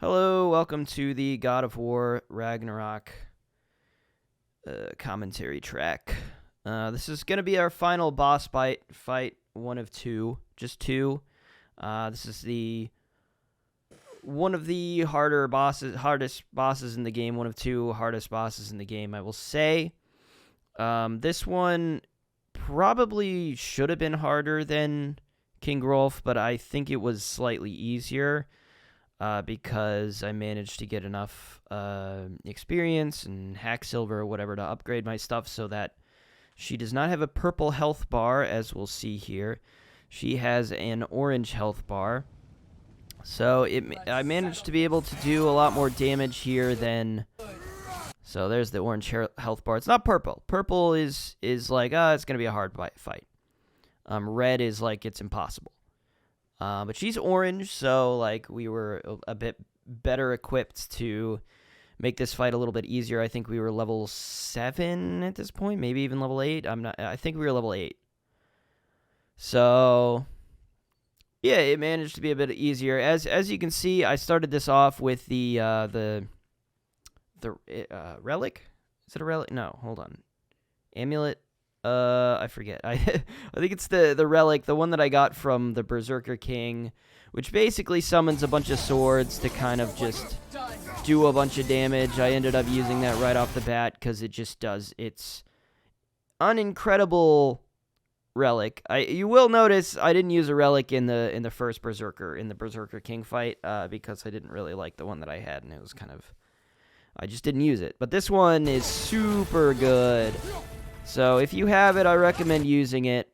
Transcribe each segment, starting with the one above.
Hello, welcome to the God of War Ragnarok commentary track. This is going to be our final boss fight, one of two, just two. This is one of the hardest bosses in the game, one of two hardest bosses in the game, I will say. This one probably should have been harder than King Rolf, but I think it was slightly easier. Because I managed to get enough experience and hack silver or whatever to upgrade my stuff so that she does not have a purple health bar, as we'll see here. She has an orange health bar. So I managed to be able to do a lot more damage here than... So there's the orange health bar. It's not purple. Purple is like, it's going to be a hard fight. Red is like, it's impossible. But she's orange, so like we were a bit better equipped to make this fight a little bit easier. I think we were level 7 at this point, maybe even level 8. I think we were level 8. So yeah, it managed to be a bit easier. As you can see, I started this off with the relic. Is it a relic? No, hold on. Amulet. I forget. I think it's the relic, the one that I got from the Berserker King, which basically summons a bunch of swords to kind of just do a bunch of damage. I ended up using that right off the bat because it just does. It's an incredible relic. You will notice I didn't use a relic in the first Berserker King fight because I didn't really like the one that I had, and it was kind of, I just didn't use it. But this one is super good. So if you have it, I recommend using it.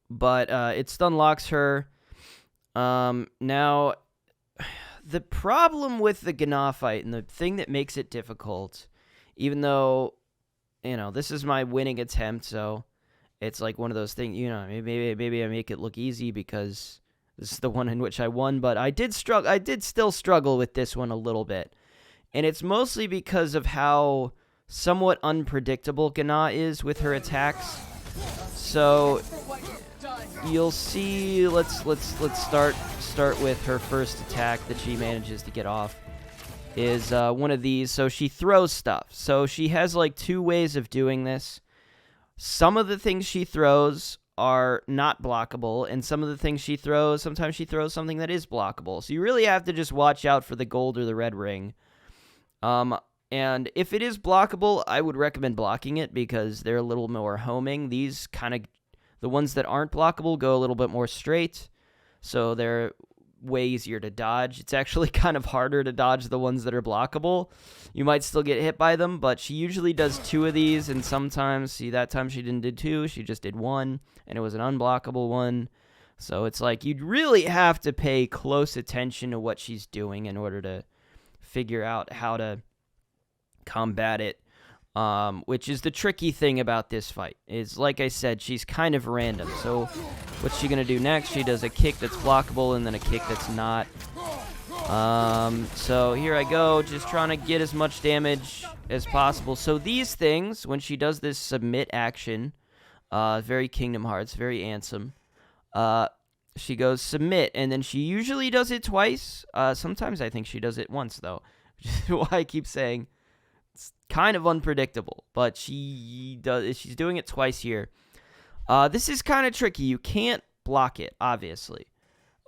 But it stun locks her. Now, the problem with the Gná fight, and the thing that makes it difficult, even though, this is my winning attempt, so it's like one of those things, maybe I make it look easy because this is the one in which I won, but I did still struggle with this one a little bit. And it's mostly because of how somewhat unpredictable Gná is with her attacks. So you'll see, let's start with her first attack that she manages to get off is one of these. So she throws stuff. So she has like two ways of doing this. Some of the things she throws are not blockable, and some of the things she throws, sometimes she throws something that is blockable. So you really have to just watch out for the gold or the red ring. And if it is blockable, I would recommend blocking it because they're a little more homing. These the ones that aren't blockable go a little bit more straight, so they're way easier to dodge. It's actually kind of harder to dodge the ones that are blockable. You might still get hit by them, but she usually does 2 of these, and sometimes, see, that time she didn't do 2, she just did 1, and it was an unblockable one. So it's like you'd really have to pay close attention to what she's doing in order to figure out how to combat it, which is the tricky thing about this fight. Is, like I said, she's kind of random. So what's she going to do next? She does a kick that's blockable and then a kick that's not. So here I go, just trying to get as much damage as possible. So these things, when she does this submit action, very Kingdom Hearts, very Ansem, she goes submit, and then she usually does it twice. Sometimes I think she does it once, though, which is why I keep saying it's kind of unpredictable, but she's doing it twice here. This is kind of tricky. You can't block it, obviously,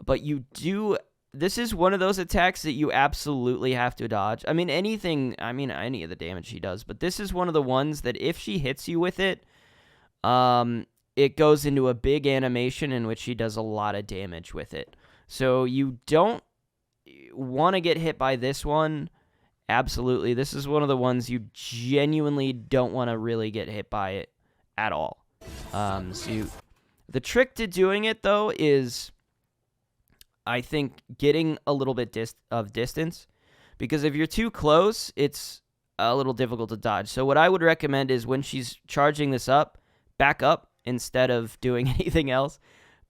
but you do. This is one of those attacks that you absolutely have to dodge. Any of the damage she does, but this is one of the ones that if she hits you with it, it goes into a big animation in which she does a lot of damage with it. So you don't want to get hit by this one. Absolutely. This is one of the ones you genuinely don't want to really get hit by it at all. The trick to doing it, though, is, I think, getting a little bit of distance. Because if you're too close, it's a little difficult to dodge. So what I would recommend is when she's charging this up, back up instead of doing anything else.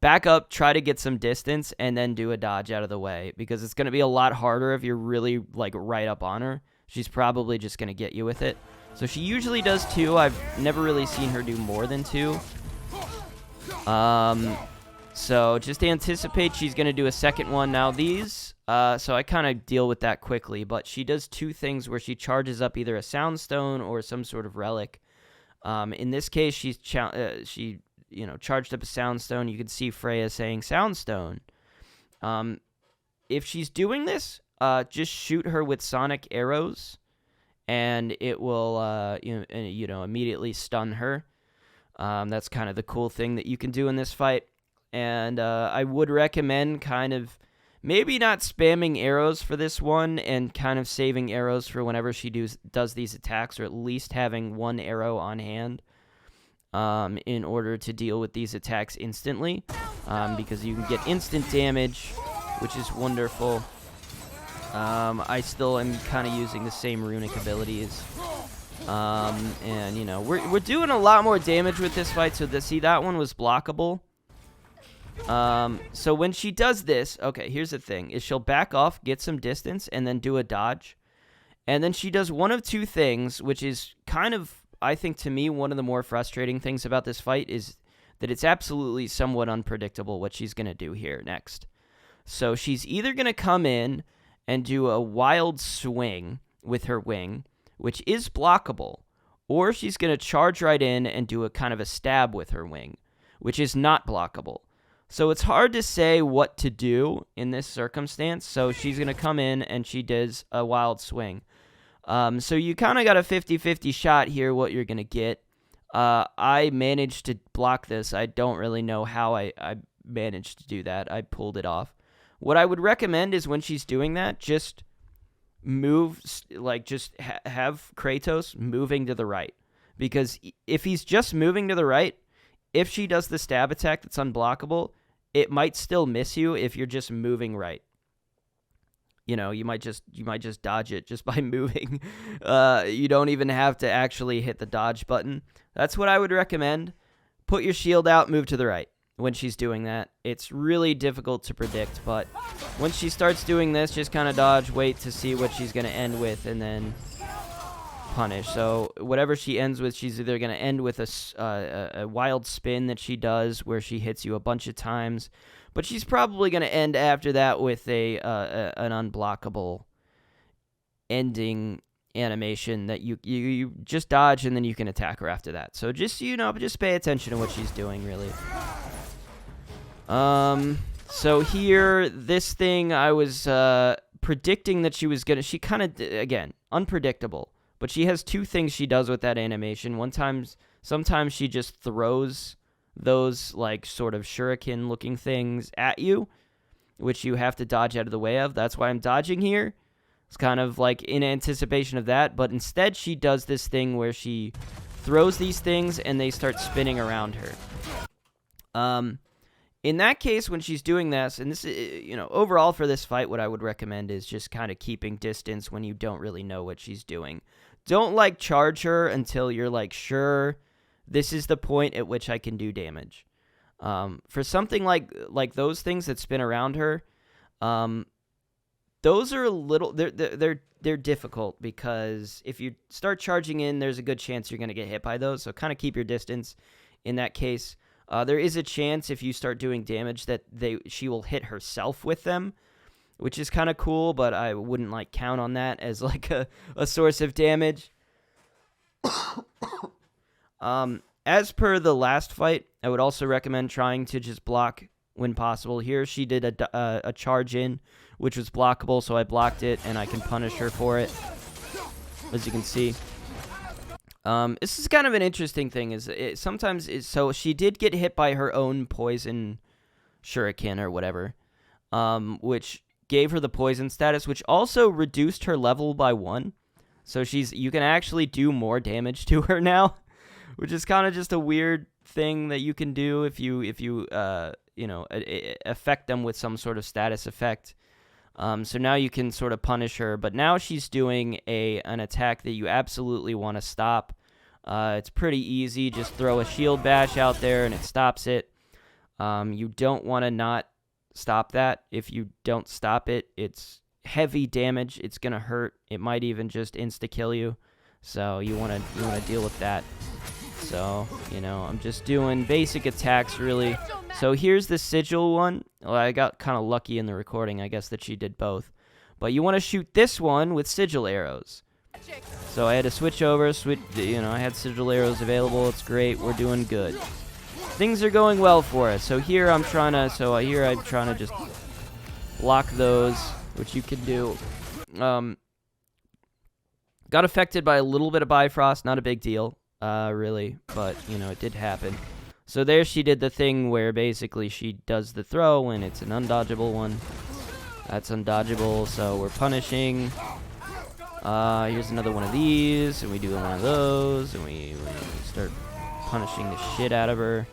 Back up, try to get some distance, and then do a dodge out of the way, because it's going to be a lot harder if you're really, like, right up on her. She's probably just going to get you with it. So she usually does 2. I've never really seen her do more than 2. So just anticipate she's going to do a second one. Now these, So I kind of deal with that quickly, but she does two things where she charges up either a soundstone or some sort of relic. In this case, she charged up a soundstone. You can see Freya saying soundstone. If she's doing this, just shoot her with sonic arrows, and it will immediately stun her. That's kind of the cool thing that you can do in this fight. And I would recommend kind of maybe not spamming arrows for this one and kind of saving arrows for whenever she does these attacks, or at least having one arrow on hand in order to deal with these attacks instantly, because you can get instant damage, which is wonderful. I still am kind of using the same runic abilities. And, you know, we're doing a lot more damage with this fight, so that one was blockable. So when she does this, okay, here's the thing, is she'll back off, get some distance, and then do a dodge. And then she does one of two things, which is kind of, I think, to me, one of the more frustrating things about this fight is that it's absolutely somewhat unpredictable what she's going to do here next. So she's either going to come in and do a wild swing with her wing, which is blockable, or she's going to charge right in and do a kind of a stab with her wing, which is not blockable. So it's hard to say what to do in this circumstance. So she's going to come in and she does a wild swing. So you kind of got a 50-50 shot here what you're going to get. I managed to block this. I don't really know how I managed to do that. I pulled it off. What I would recommend is when she's doing that, just move, like just have Kratos moving to the right. Because if he's just moving to the right, if she does the stab attack that's unblockable, it might still miss you if you're just moving right. You know, you might just dodge it just by moving. You don't even have to actually hit the dodge button. That's what I would recommend. Put your shield out, move to the right when she's doing that. It's really difficult to predict, but when she starts doing this, just kind of dodge, wait to see what she's going to end with, and then punish. So whatever she ends with, she's either going to end with a wild spin that she does where she hits you a bunch of times, but she's probably going to end after that with an unblockable ending animation that you just dodge, and then you can attack her after that. So just pay attention to what she's doing, really. So here, this thing, I was predicting that she kind of, again, unpredictable. But she has two things she does with that animation. Sometimes she just throws those, like, sort of shuriken-looking things at you, which you have to dodge out of the way of. That's why I'm dodging here. It's kind of, like, in anticipation of that. But instead, she does this thing where she throws these things, and they start spinning around her. In that case, when she's doing this, and this is, overall for this fight, what I would recommend is just kind of keeping distance when you don't really know what she's doing. Don't, like, charge her until you're, like, sure this is the point at which I can do damage. For something like those things that spin around her, those are a little, they're difficult, because if you start charging in, there's a good chance you're going to get hit by those, so kind of keep your distance in that case. There is a chance if you start doing damage that she will hit herself with them, which is kind of cool, but I wouldn't count on that as a source of damage. As per the last fight, I would also recommend trying to just block when possible. Here she did a charge in, which was blockable, so I blocked it, and I can punish her for it, as you can see. This is kind of an interesting thing. So she did get hit by her own poison shuriken or whatever, which gave her the poison status, which also reduced her level by 1. So you can actually do more damage to her now, which is kind of just a weird thing that you can do if you affect them with some sort of status effect. So now you can sort of punish her, but now she's doing an attack that you absolutely want to stop. It's pretty easy. Just throw a shield bash out there and it stops it. You don't want to not stop that. If you don't stop it, it's heavy damage. It's going to hurt. It might even just insta-kill you. So you want to deal with that. So, you know, I'm just doing basic attacks, really. So here's the sigil one. Well, I got kind of lucky in the recording, I guess, that she did both. But you want to shoot this one with sigil arrows. So I had to switch over, you know, I had sigil arrows available. It's great. We're doing good. Things are going well for us. So here I'm trying to just block those, which you can do. Got affected by a little bit of Bifrost, not a big deal, really, but, you know, it did happen. So there she did the thing where basically she does the throw and it's an undodgeable one. That's undodgeable, so we're punishing. Here's another one of these, and we do one of those, and we start punishing the shit out of her.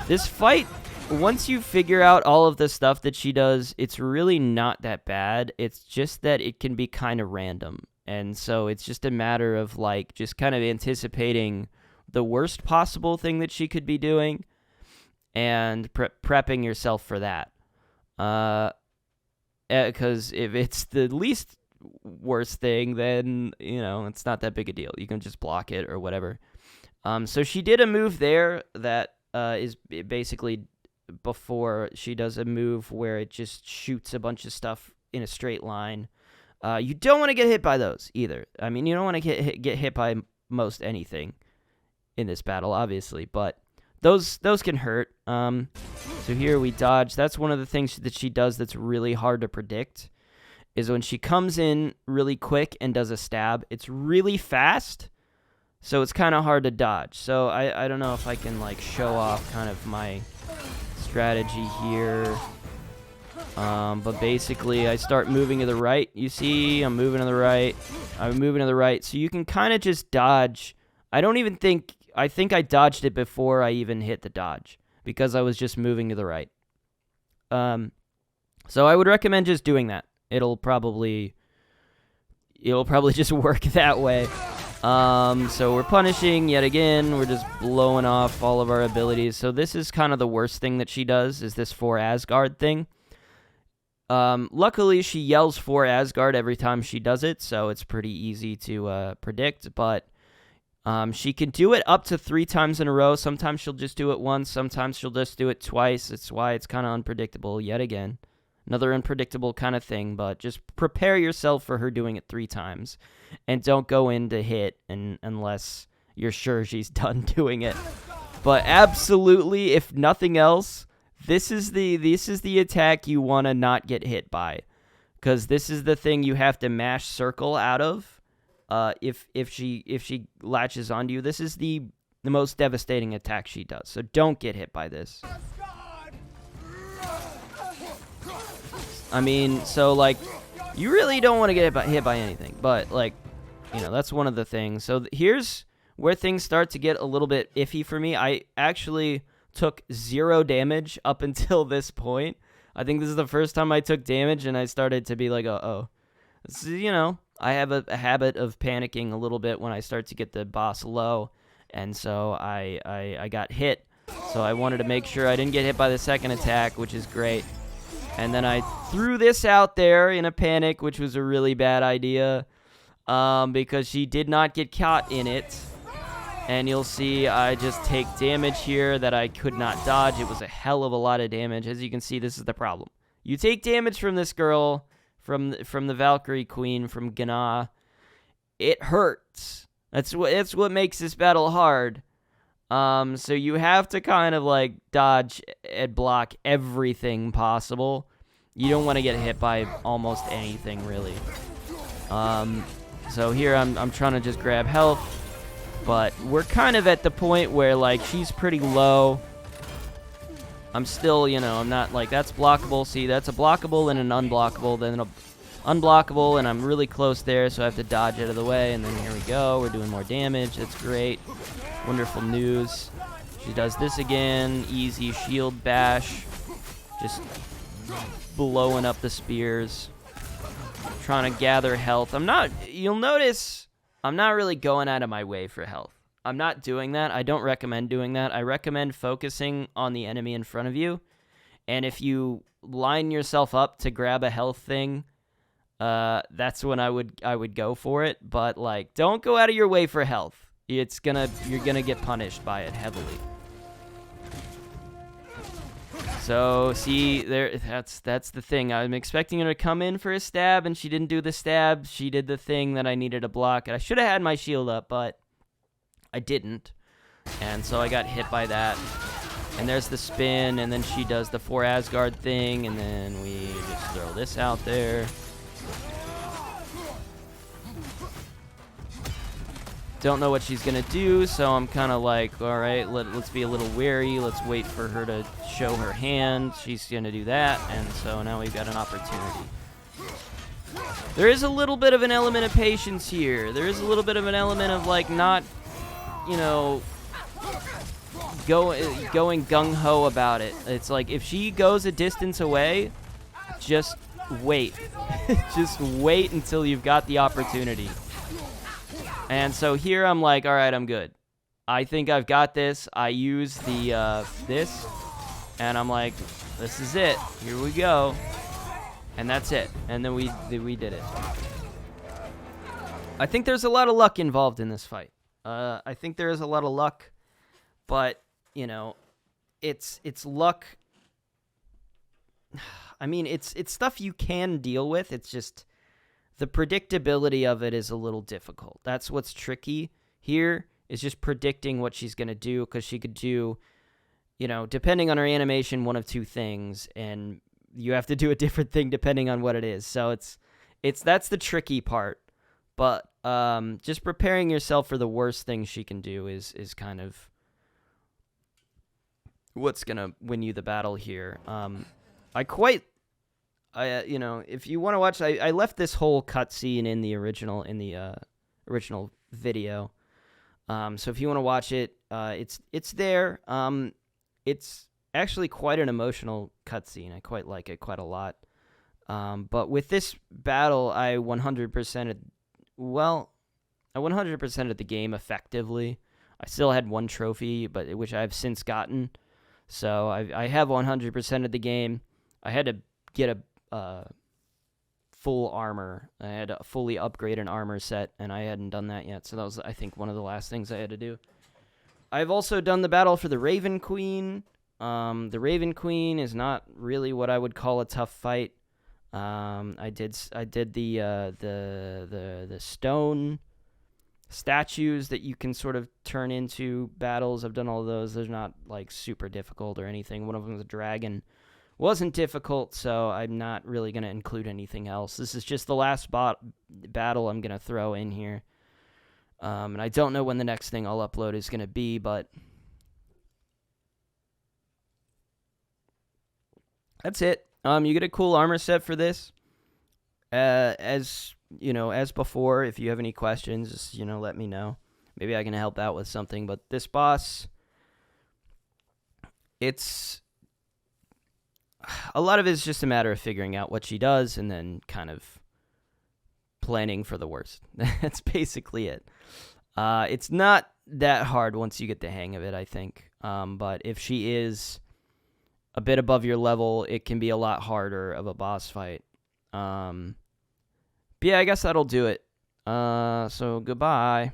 This fight, once you figure out all of the stuff that she does, it's really not that bad. It's just that it can be kind of random. And so it's just a matter of, like, just kind of anticipating the worst possible thing that she could be doing and prepping yourself for that. Because if it's the least worst thing, then, you know, it's not that big a deal. You can just block it or whatever. So she did a move there that is basically before she does a move where it just shoots a bunch of stuff in a straight line. You don't want to get hit by those either. I mean, you don't want to get hit by most anything in this battle, obviously, but those can hurt. So here we dodge. That's one of the things that she does that's really hard to predict, is when she comes in really quick and does a stab. It's really fast, so it's kind of hard to dodge. So I don't know if I can, like, show off kind of my strategy here. But basically, I start moving to the right. You see, I'm moving to the right. I'm moving to the right. So you can kind of just dodge. I think I dodged it before I even hit the dodge, because I was just moving to the right. So I would recommend just doing that. It'll probably just work that way. So we're punishing yet again. We're just blowing off all of our abilities. So this is kind of the worst thing that she does, is this for Asgard thing. Luckily, she yells for Asgard every time she does it, so it's pretty easy to predict, but she can do it up to 3 times in a row. Sometimes she'll just do it once. Sometimes she'll just do it twice. It's why it's kind of unpredictable yet again. Another unpredictable kind of thing, but just prepare yourself for her doing it 3 times. And don't go in to hit unless you're sure she's done doing it. But absolutely, if nothing else, this is the attack you want to not get hit by. Because this is the thing you have to mash circle out of. If she latches onto you, this is the most devastating attack she does. So don't get hit by this. I mean, so, like, you really don't want to get hit by anything, but, like, you know, that's one of the things. So here's where things start to get a little bit iffy for me. I actually took 0 damage up until this point. I think this is the first time I took damage, and I started to be like, oh. So, you know, I have a habit of panicking a little bit when I start to get the boss low, and so I got hit. So I wanted to make sure I didn't get hit by the second attack, which is great. And then I threw this out there in a panic, which was a really bad idea, because she did not get caught in it. And you'll see I just take damage here that I could not dodge. It was a hell of a lot of damage. As you can see, this is the problem. You take damage from this girl, from the Valkyrie Queen, from Gná. It hurts. That's what makes this battle hard. So you have to kind of, like, dodge and block everything possible. You don't want to get hit by almost anything, really. So here I'm trying to just grab health, but we're kind of at the point where, like, she's pretty low. I'm still, you know, I'm not, like, that's blockable. See, that's a blockable and an unblockable, then an unblockable, and I'm really close there, so I have to dodge out of the way, and then here we go. We're doing more damage. That's great. Wonderful news. She does this again. Easy shield bash. Just blowing up the spears. Trying to gather health. You'll notice I'm not really going out of my way for health. I'm not doing that. I don't recommend doing that. I recommend focusing on the enemy in front of you. And if you line yourself up to grab a health thing, that's when I would go for it. But, like, don't go out of your way for health. you're gonna get punished by it heavily. So see, that's the thing. I'm expecting her to come in for a stab, and she didn't do the stab. She did the thing that I needed to block. And I should have had my shield up, but I didn't. And so I got hit by that. And there's the spin, and then she does the 4 Asgard thing, and then we just throw this out there. Don't know what she's gonna do, so I'm kind of like, all right, let's be a little wary. Let's wait for her to show her hand. She's gonna do that, and so now we've got an opportunity. There is a little bit of an element of patience here. There is a little bit of an element of like not, you know, going gung-ho about it. It's like if she goes a distance away, just wait. Just wait until you've got the opportunity. And so here I'm like, all right, I'm good. I think I've got this. I use the this, and I'm like, this is it. Here we go. And that's it. And then we did it. I think there's a lot of luck involved in this fight. I think there is a lot of luck, but you know, it's luck. I mean, it's stuff you can deal with. It's just the predictability of it is a little difficult. That's what's tricky here, is just predicting what she's going to do, because she could do, you know, depending on her animation, one of two things, and you have to do a different thing depending on what it is. So that's the tricky part. But just preparing yourself for the worst thing she can do is kind of what's going to win you the battle here. You know, if you want to watch, I left this whole cutscene in the original video. So if you want to watch it, it's there. It's actually quite an emotional cutscene. I quite like it quite a lot. But with this battle, I 100%'ed the game effectively. I still had one trophy, but which I've since gotten. So I have 100%'ed the game. I had to get a full armor. I had to fully upgrade an armor set, and I hadn't done that yet. So that was, I think, one of the last things I had to do. I've also done the battle for the Raven Queen. The Raven Queen is not really what I would call a tough fight. I did the stone statues that you can sort of turn into battles. I've done all of those. They're not like super difficult or anything. One of them is a dragon. Wasn't difficult, so I'm not really going to include anything else. This is just the last battle I'm going to throw in here. And I don't know when the next thing I'll upload is going to be, but that's it. You get a cool armor set for this. As you know, as before, if you have any questions, just, you know, let me know. Maybe I can help out with something. But this boss, a lot of it is just a matter of figuring out what she does and then kind of planning for the worst. That's basically it. It's not that hard once you get the hang of it, I think. But if she is a bit above your level, it can be a lot harder of a boss fight. But yeah, I guess that'll do it. So goodbye.